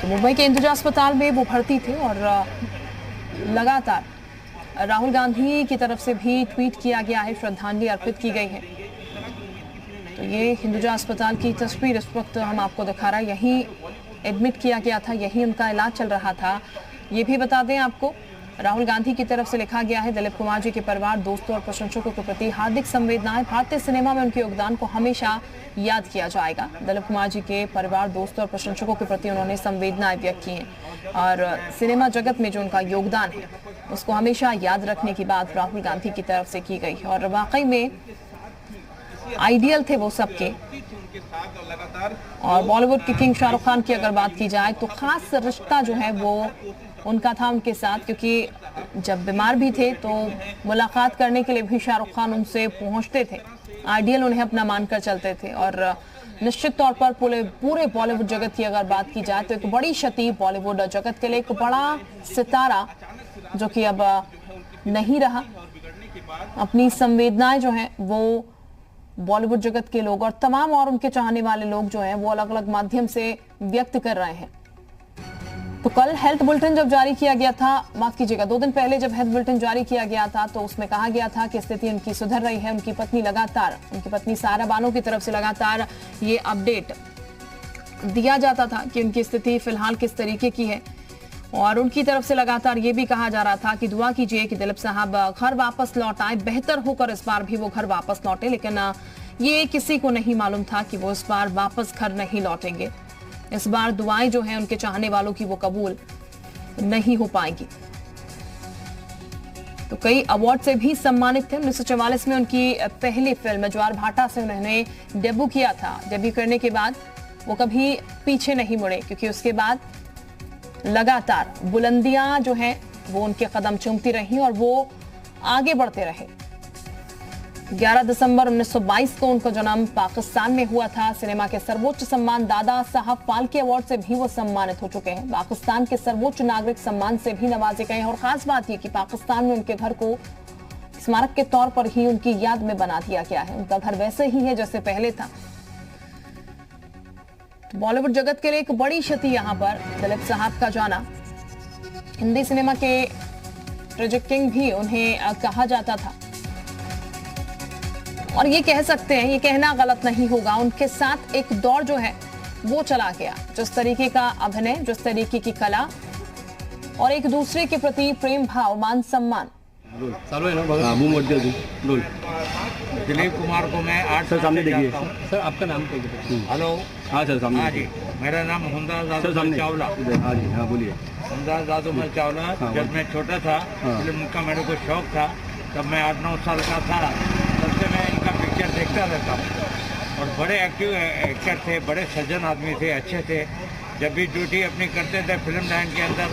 तो मुंबई के हिंदुजा अस्पताल में वो भर्ती थे और लगातार राहुल गांधी की तरफ से भी ट्वीट किया गया है, श्रद्धांजलि अर्पित की गई है। तो ये हिंदुजा अस्पताल की तस्वीर इस वक्त हम आपको दिखा रहा है, यहीं एडमिट किया गया था, यहीं उनका इलाज चल रहा था। ये भी बता दें आपको, राहुल गांधी की तरफ से लिखा गया है, दिलीप कुमार जी के परिवार, दोस्तों और प्रशंसकों के प्रति हार्दिक संवेदनाएं। भारतीय सिनेमा में उनके योगदान को हमेशा याद किया जाएगा। दिलीप कुमार जी के परिवार, दोस्तों और प्रशंसकों के प्रति उन्होंने संवेदनाएं व्यक्त की हैं और सिनेमा जगत में जो उनका योगदान है उसको हमेशा याद रखने की बात राहुल गांधी की तरफ से की गई। और वाकई में आइडियल थे वो सबके। और बॉलीवुड के किंग शाहरुख खान की अगर बात की जाए तो खास रिश्ता जो है वो उनका था उनके साथ, क्योंकि जब बीमार भी थे तो मुलाकात करने के लिए भी शाहरुख खान उनसे पहुंचते थे। आइडियल उन्हें अपना मानकर चलते थे। और निश्चित तौर पर पूरे बॉलीवुड जगत की अगर बात की जाए तो एक बड़ी क्षति बॉलीवुड जगत के लिए, एक बड़ा सितारा जो कि अब नहीं रहा। अपनी संवेदनाएं जो हैं वो बॉलीवुड जगत के लोग और तमाम और उनके चाहने वाले लोग जो हैं वो अलग अलग माध्यम से व्यक्त कर रहे हैं। तो कल हेल्थ बुलेटिन जब जारी किया गया था, माफ कीजिएगा 2 दिन पहले जब हेल्थ बुलेटिन जारी किया गया था तो उसमें कहा गया था कि स्थिति उनकी सुधर रही है। उनकी पत्नी सारा बानो की तरफ से लगातार ये अपडेट दिया जाता था कि उनकी स्थिति फिलहाल किस तरीके की है। और उनकी तरफ से लगातार ये भी कहा जा रहा था कि दुआ कीजिए कि दिलीप साहब घर वापस लौट आए, बेहतर होकर इस बार भी वो घर वापस लौटे। लेकिन ये किसी को नहीं मालूम था कि वो इस बार वापस घर नहीं लौटेंगे। इस बार दुआएं जो हैं उनके चाहने वालों की वो कबूल नहीं हो पाएंगी। तो कई अवार्ड से भी सम्मानित थे। 1944 में उनकी पहली फिल्म ज्वारभाटा से उन्होंने डेब्यू किया था। डेब्यू करने के बाद वो कभी पीछे नहीं मुड़े, क्योंकि उसके बाद लगातार बुलंदियां जो हैं वो उनके कदम चूमती रही और वो आगे बढ़ते रहे। 11 दिसंबर 1922 को उनका जन्म पाकिस्तान में हुआ था। सिनेमा के सर्वोच्च सम्मान दादा साहब फाल्के अवार्ड से भी वो सम्मानित हो चुके हैं। पाकिस्तान के सर्वोच्च नागरिक सम्मान से भी नवाजे गए हैं। और खास बात यह कि पाकिस्तान में उनके घर को स्मारक के तौर पर ही उनकी याद में बना दिया गया है। उनका घर वैसे ही है जैसे पहले था। बॉलीवुड जगत के लिए एक बड़ी क्षति यहां पर दिलीप साहब का जाना। हिंदी सिनेमा के ट्रेजिक किंग भी उन्हें कहा जाता था। और ये कह सकते हैं, ये कहना गलत नहीं होगा, उनके साथ एक दौर जो है वो चला गया। जिस तरीके का अभिनय, जिस तरीके की कला और एक दूसरे के प्रति प्रेम भाव, मान सम्मान। दिलीप कुमार को मैं 8 सर सामने देखिए। सर आपका नाम क्या है? हेलो। हाँ सर सामने। हाँ जी, मेरा नाम हुंदार जादूमल चावला। हाँ जी, हाँ बोलिए। हुंदार जादूमल चावला। जब मैं छोटा था, फिल्म का मेरे को शौक था, तब मैं 8-9 साल का था, तब से मैं इनका पिक्चर देखता रहता हूँ। और बड़े एक्टिव एक्टर थे, बड़े सज्जन आदमी थे, अच्छे थे। जब भी ड्यूटी अपनी करते थे फिल्म लाइन के अंदर,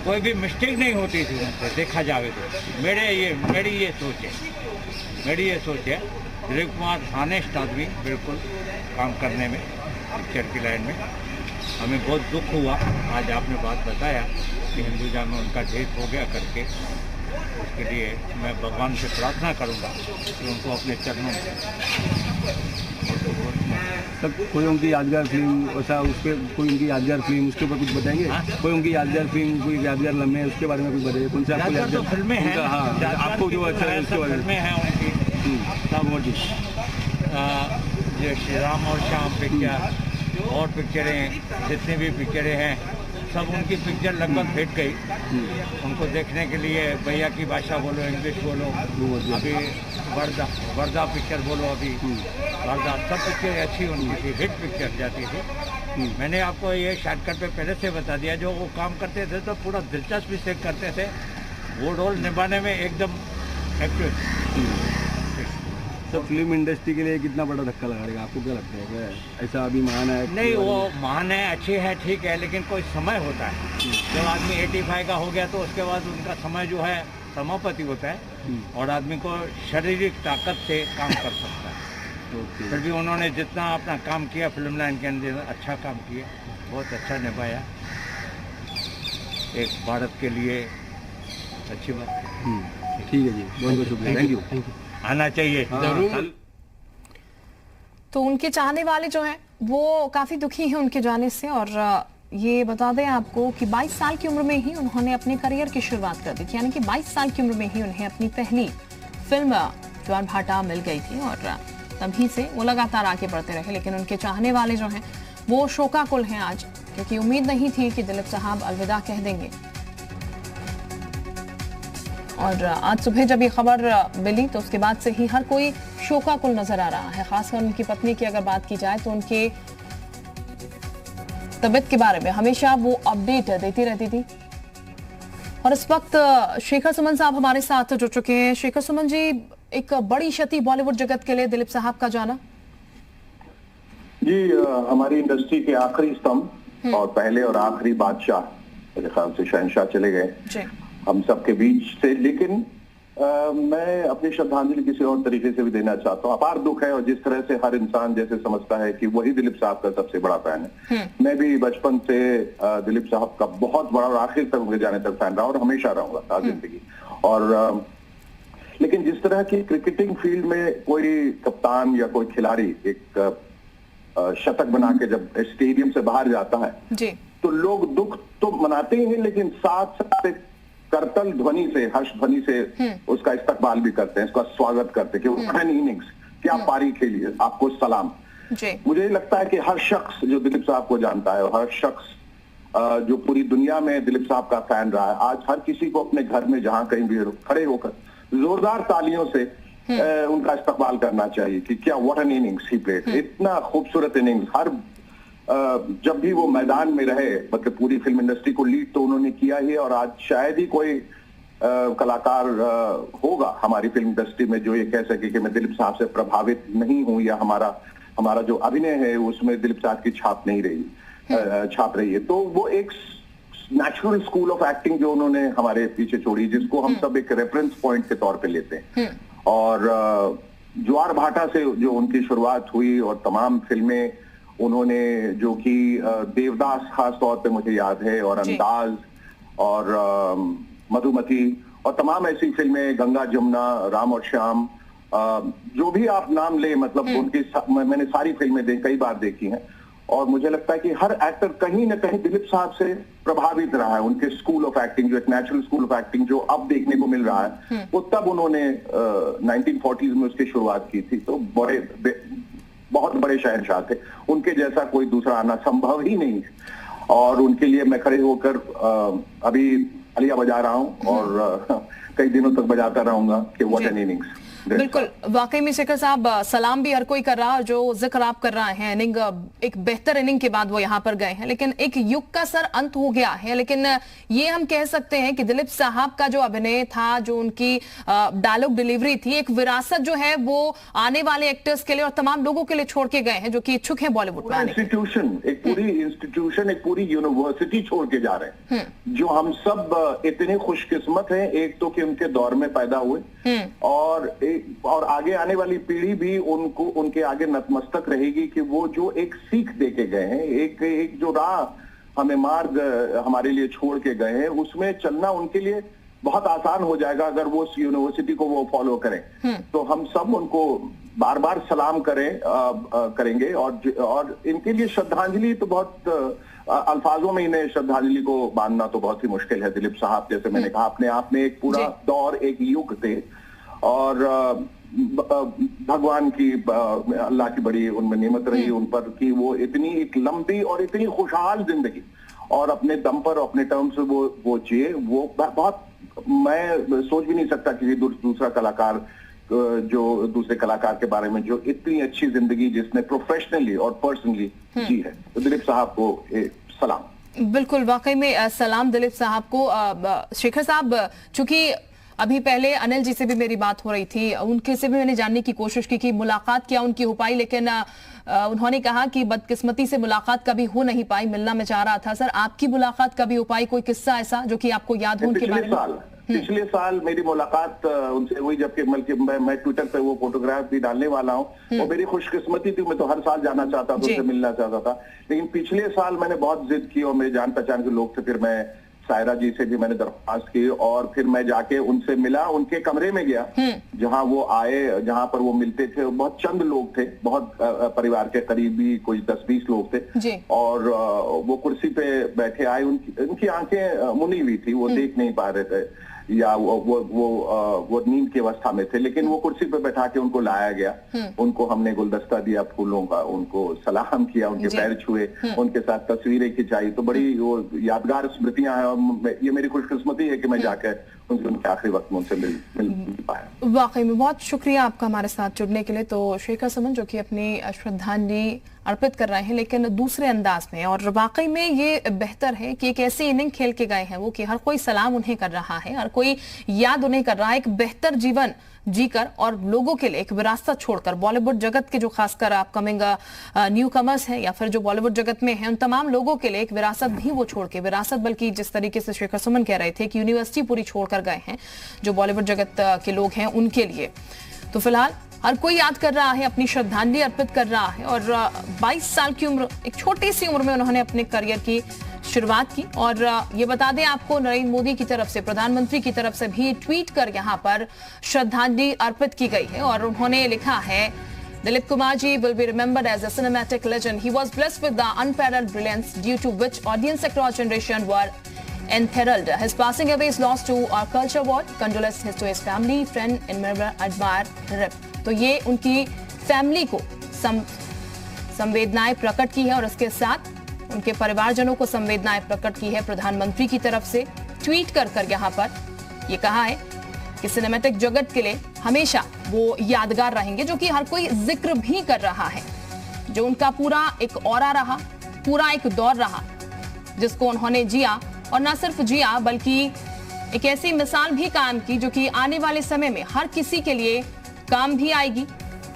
कोई भी मिस्टेक नहीं होती थी उनसे, देखा जावे तो। मेरी ये सोच है दिलीप कुमार हानेस्ट आदमी, बिल्कुल काम करने में, पिक्चर की लाइन में। हमें बहुत दुख हुआ आज आपने बात बताया कि हिंदुजा में उनका डेथ हो गया करके। उसके लिए मैं भगवान से प्रार्थना करूंगा कि उनको अपने चरणों में सब कोई उनकी यादगार फिल्म वैसा, उस पर कोई उनकी यादगार फिल्म, उसके ऊपर कुछ बताएंगे? कोई उनकी यादगार फिल्म, कोई यादगार लम्हे, उसके बारे में कुछ बताइए। कौन से आपको यादगार फिल्में हैं? हाँ, आपको जो अच्छा है उसके बारे में। फिल्में हैं उनकी, जो श्री राम और श्याम पिक्चर और पिक्चरें, जितनी भी पिक्चरें हैं सब उनकी पिक्चर लगभग हिट गई। उनको देखने के लिए भैया की भाषा बोलो, इंग्लिश बोलो, अभी वर्दा पिक्चर बोलो, अभी वर्दा, सब पिक्चर अच्छी उनकी थी, हिट पिक्चर जाती थी। मैंने आपको ये शॉर्टकट पे पहले से बता दिया, जो वो काम करते थे तो पूरा दिलचस्पी से करते थे, वो रोल निभाने में एकदम एक्टिव। तो फिल्म इंडस्ट्री के लिए कितना बड़ा धक्का लगाएगा, आपको क्या लगता है? ऐसा अभी महान है? नहीं, वो महान है, अच्छे है, ठीक है, लेकिन कोई समय होता है। जब आदमी 85 का हो गया तो उसके बाद उनका समय जो है समापति होता है और आदमी को शारीरिक ताकत से काम कर सकता है। फिर भी उन्होंने जितना अपना काम किया फिल्म लाइन के अंदर, अच्छा काम किया, बहुत अच्छा निभाया। एक भारत के लिए अच्छी बात। ठीक है जी, बहुत बहुत शुक्रिया, थैंक यू। आना चाहिए जरूर। तो उनके चाहने वाले जो हैं वो काफी दुखी हैं उनके जाने से। और ये बता दें आपको कि 22 साल की उम्र में ही उन्होंने अपने करियर की शुरुआत कर दी थी, यानी कि 22 साल की उम्र में ही उन्हें अपनी पहली फिल्म ज्वारभाटा मिल गई थी और तभी से वो लगातार आगे बढ़ते रहे। लेकिन उनके चाहने वाले जो हैं वो शोकाकुल हैं आज, क्योंकि उम्मीद नहीं थी कि दिलीप साहब अलविदा कह देंगे। और आज सुबह जब ये खबर मिली तो उसके बाद से ही हर कोई शोकाकुल नजर आ रहा है। खासकर उनकी पत्नी की अगर बात की जाए तो उनके तबीयत के बारे में हमेशा वो अपडेट देती रहती थी। और इस वक्त शेखर सुमन साहब हमारे साथ जुड़ चुके हैं। शेखर सुमन जी, एक बड़ी क्षति बॉलीवुड जगत के लिए दिलीप साहब का जाना। जी, हमारी इंडस्ट्री के आखिरी स्तंभ और पहले और आखिरी बादशाह, मेरे ख्याल से शहंशाह चले गए हम सबके बीच से। लेकिन मैं अपनी श्रद्धांजलि किसी और तरीके से भी देना चाहता हूँ। अपार दुख है, और जिस तरह से हर इंसान जैसे समझता है कि वही दिलीप साहब का सबसे बड़ा फैन है। मैं भी बचपन से दिलीप साहब का बहुत बड़ा और आखिर तक उनके जाने तक फैन रहा और हमेशा रहूंगा जिंदगी। और लेकिन जिस तरह की क्रिकेटिंग फील्ड में कोई कप्तान या कोई खिलाड़ी एक शतक बना के जब स्टेडियम से बाहर जाता है जी, तो लोग दुख तो मनाते ही हैं, लेकिन साथ साथ करतल ध्वनि से, हर्ष ध्वनि से उसका इस्तकबाल भी करते हैं, उसका स्वागत करते हैं कि व्हाट एन इनिंग्स, क्या पारी खेली है, आपको सलाम। मुझे लगता है कि हर शख्स जो दिलीप साहब को जानता है और हर शख्स जो पूरी दुनिया में दिलीप साहब का फैन रहा है, आज हर किसी को अपने घर में जहां कहीं भी खड़े होकर जोरदार तालियों से उनका इस्तकबाल करना चाहिए कि क्या what an innings he played. इतना खूबसूरत इनिंग्स, हर जब भी वो मैदान में रहे, मतलब पूरी फिल्म इंडस्ट्री को लीड तो उन्होंने किया ही। और आज शायद ही कोई कलाकार होगा हमारी फिल्म इंडस्ट्री में जो ये कह सके कि मैं दिलीप साहब से प्रभावित नहीं हूं, या हमारा जो अभिनय है उसमें दिलीप साहब की छाप रही है। तो वो एक नेचुरल स्कूल ऑफ एक्टिंग जो उन्होंने हमारे पीछे छोड़ी, जिसको हम सब एक रेफरेंस पॉइंट के तौर पे लेते हैं। और ज्वारभाटा से जो उनकी शुरुआत हुई और तमाम फिल्में उन्होंने, जो कि देवदास खास तौर पे मुझे याद है, और अंदाज और मधुमती और तमाम ऐसी फिल्में, गंगा जमुना, राम और श्याम, जो भी आप नाम ले, मतलब उनकी मैंने सारी फिल्में कई बार देखी हैं। और मुझे लगता है कि हर एक्टर कहीं ना कहीं दिलीप साहब से प्रभावित रहा है। उनके स्कूल ऑफ एक्टिंग, जो एक नेचुरल स्कूल ऑफ एक्टिंग जो अब देखने को मिल रहा है, वो तब उन्होंने 1940s में उसकी शुरुआत की थी। तो बहुत बड़े शहंशाह थे, उनके जैसा कोई दूसरा आना संभव ही नहीं है। और उनके लिए मैं खड़े होकर अभी अलिया बजा रहा हूं और कई दिनों तक बजाता रहूंगा कि व्हाट एन इनिंग्स। बिल्कुल, वाकई में शेखर साहब, सलाम भी हर कोई कर रहा है। जो जिक्र आप कर रहे हैं, इनिंग एक बेहतर इनिंग के बाद वो यहाँ पर गए हैं, लेकिन एक युग का सर अंत हो गया है। लेकिन ये हम कह सकते हैं कि दिलीप साहब का जो अभिनय था, जो उनकी डायलॉग डिलीवरी थी, एक विरासत जो है वो आने वाले एक्टर्स के लिए और तमाम लोगों के लिए छोड़ के गए हैं जो कि इच्छुक हैं बॉलीवुड में आने के। एक पूरी यूनिवर्सिटी छोड़ के जा रहे हैं, जो हम सब इतने खुशकिस्मत हैं, एक तो कि उनके दौर में पैदा हुए, और आगे आने वाली पीढ़ी भी उनके आगे नतमस्तक रहेगी कि वो जो एक सीख दे के गए हैं, एक जो राह हमें मार्ग हमारे लिए छोड़ के गए हैं, उसमें चलना उनके लिए बहुत आसान हो जाएगा अगर वो उस यूनिवर्सिटी को वो फॉलो करें। तो हम सब उनको बार बार सलाम करेंगे। और इनके लिए श्रद्धांजलि तो बहुत अल्फाजों में इन्हें श्रद्धांजलि को बांधना तो बहुत ही मुश्किल है। दिलीप साहब, जैसे मैंने कहा, अपने आप में एक पूरा दौर, एक युग थे। और भगवान की, अल्लाह की बड़ी उनमें नेमत रही उन पर कि वो इतनी एक लंबी और इतनी खुशहाल जिंदगी और अपने दम पर, अपने टर्म से वो जिए। वो बहुत, मैं सोच भी नहीं सकता कि दूसरा कलाकार, जो दूसरे कलाकार के बारे में जो इतनी अच्छी जिंदगी जिसने प्रोफेशनली और पर्सनली जी है। तो दिलीप साहब को सलाम। बिल्कुल, वाकई में सलाम दिलीप साहब को। शेखर साहब, चूंकि अभी पहले अनिल जी से भी मेरी बात हो रही थी, उनके से भी मैंने जानने की कोशिश की कि मुलाकात क्या उनकी हो पाई, लेकिन उन्होंने कहा कि बदकिस्मती से मुलाकात कभी हो नहीं पाई। मिलना मैं चाह रहा था। सर, आपकी मुलाकात कभी हो पाई? कोई किस्सा ऐसा जो कि आपको याद हो उनके बारे में? पिछले साल मेरी मुलाकात उनसे हुई, जबकि मैं ट्विटर पे वो फोटोग्राफ भी डालने वाला हूँ। वो मेरी खुशकिस्मती थी, मैं तो हर साल जाना चाहता था, उनसे मिलना चाहता था। लेकिन पिछले साल मैंने बहुत जिद की और मेरे जान पहचान के लोग थे, फिर मैं सायरा जी से भी मैंने दरख्वास्त की और फिर मैं जाके उनसे मिला, उनके कमरे में गया जहां वो आए, जहां पर वो मिलते थे। बहुत चंद लोग थे, बहुत परिवार के करीबी कोई 10-20 लोग थे और वो कुर्सी पे बैठे आए। उनकी आंखें मुनी हुई थी, वो देख नहीं पा रहे थे या वो नींद की अवस्था में थे, लेकिन वो कुर्सी पे बैठा के उनको लाया गया। उनको हमने गुलदस्ता दिया फूलों का, उनको सलाम किया, उनके पैर छुए, उनके साथ तस्वीरें खिंचाई। तो बड़ी वो यादगार स्मृतियां हैं और ये मेरी खुशकिस्मती है कि मैं जाकर उनके आखिरी वक्त में उनसे मिल पाया। वाकई में बहुत शुक्रिया आपका हमारे साथ जुड़ने के लिए। तो शेखर सुमन जो कि अपनी श्रद्धांजलि अर्पित कर रहे हैं लेकिन दूसरे अंदाज में, और वाकई में ये बेहतर है कि एक ऐसी इनिंग खेल के गए हैं वो कि हर कोई सलाम उन्हें कर रहा है, हर कोई याद उन्हें कर रहा है, एक बेहतर जीवन जीकर और लोगों के लिए एक विरासत छोड़कर। बॉलीवुड जगत के जो खासकर अपकमिंग न्यू कमर्स हैं या फिर जो बॉलीवुड जगत में हैं, उन तमाम लोगों के लिए एक विरासत भी वो छोड़ के, विरासत बल्कि जिस तरीके से शेखर सुमन कह रहे थे कि यूनिवर्सिटी पूरी छोड़कर गए हैं जो बॉलीवुड जगत के लोग हैं उनके लिए। तो फिलहाल हर कोई याद कर रहा है, अपनी श्रद्धांजलि अर्पित कर रहा है और 22 साल की उम्र, एक छोटी सी उम्र में उन्होंने अपने करियर की शुरुआत की। और ये बता दें आपको, नरेंद्र मोदी की तरफ से, प्रधानमंत्री की तरफ से भी ट्वीट कर यहां पर श्रद्धांजलि अर्पित की गई है और उन्होंने लिखा है, Dilip Kumar ji will be remembered as a cinematic legend. He was blessed with the unparalleled brilliance due to which audience across generation were enthralled. His passing away is lost to our culture world. Condolences to his family, friend, admirer, admirer. तो ये उनकी family को संवेदनाएं प्रकट की है और इसके साथ उनके परिवारजनों को संवेदनाएं प्रकट की है प्रधानमंत्री की तरफ से। ट्वीट कर यहाँ पर ये कहा है कि सिनेमैटिक जगत के लिए हमेशा वो यादगार रहेंगे, जो कि हर कोई जिक्र भी कर रहा है, जो उनका पूरा एक ऑरा रहा, पूरा एक दौर रहा जिसको उन्होंने जिया और न सिर्फ जिया बल्कि एक ऐसी मिसाल भी कायम की जो कि आने वाले समय में हर किसी के लिए काम भी आएगी,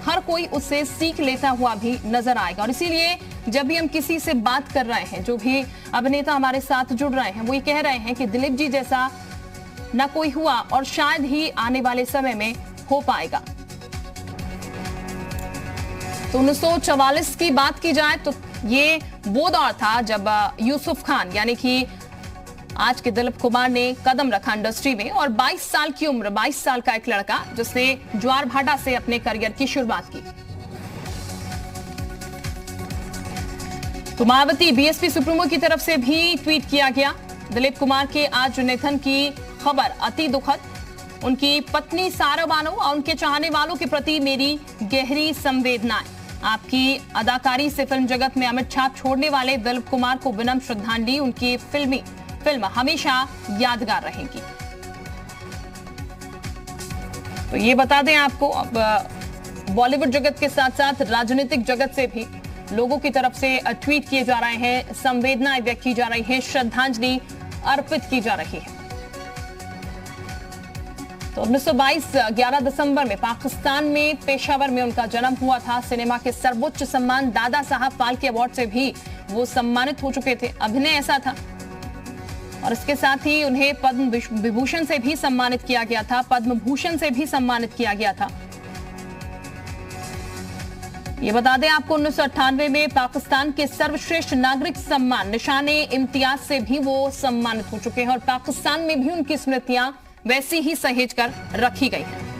हर कोई उससे सीख लेता हुआ भी नजर आएगा। और इसीलिए जब भी हम किसी से बात कर रहे हैं, जो भी अभिनेता हमारे साथ जुड़ रहे हैं, वो ये कह रहे हैं कि दिलीप जी जैसा ना कोई हुआ और शायद ही आने वाले समय में हो पाएगा। तो 1944 की बात की जाए तो ये वो दौर था जब यूसुफ खान यानी कि आज के दिलीप कुमार ने कदम रखा इंडस्ट्री में और 22 साल की उम्र, 22 साल का एक लड़का जिसने ज्वार भाटा से अपने करियर की शुरुआत की। तो मायावती बीएसपी सुप्रीमो की तरफ से भी ट्वीट किया गया, दिलीप कुमार के आज निधन की खबर अति दुखद, उनकी पत्नी सारा बानो और उनके चाहने वालों के प्रति मेरी गहरी संवेदनाएं। आपकी अदाकारी से फिल्म जगत में अमिट छाप छोड़ने वाले दिलीप कुमार को विनम्र श्रद्धांजलि। उनकी फिल्म हमेशा यादगार रहेगी। तो ये बता दें आपको, अब बॉलीवुड जगत के साथ साथ राजनीतिक जगत से भी लोगों की तरफ से ट्वीट किए जा रहे हैं, संवेदनाएं व्यक्त की जा रही हैं, श्रद्धांजलि अर्पित की जा रही है। तो 1922 11 दिसंबर में पाकिस्तान में पेशावर में उनका जन्म हुआ था। सिनेमा के सर्वोच्च सम्मान दादा साहब फाल्के अवार्ड से भी वो सम्मानित हो चुके थे। अभिनय ऐसा था और इसके साथ ही उन्हें पद्म विभूषण से भी सम्मानित किया गया था, पद्म भूषण से भी सम्मानित किया गया था। ये बता दें आपको, 1998 में पाकिस्तान के सर्वश्रेष्ठ नागरिक सम्मान निशाने इम्तियाज से भी वो सम्मानित हो चुके हैं और पाकिस्तान में भी उनकी स्मृतियां वैसी ही सहेज कर रखी गई हैं।